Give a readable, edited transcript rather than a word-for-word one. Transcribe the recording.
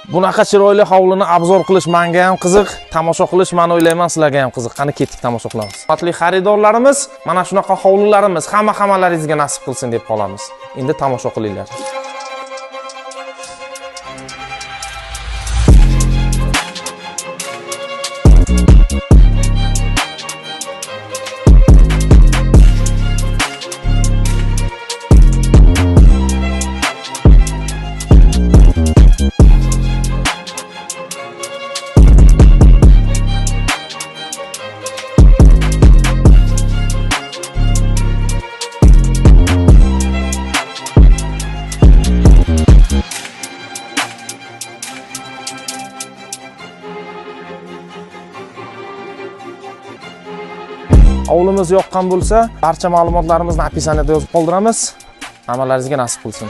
Bunaqa chiroyli hovlini obzor qilish menga ham qiziq, tomosha qilish men o'ylayman sizlarga ham qiziq. Qani ketdik tomosha qilamiz. Hurmatli xaridorlarimiz, mana shunaqa hovlilarimiz hammalaringizga nasib qilsin deb qolamiz. Endi tomosha qilinglar. Hovlimiz yoqqan bo'lsa, barcha ma'lumotlarimizni opisiyaniyada yozib qoldiramiz. Hammalaringizga nasib qilsin.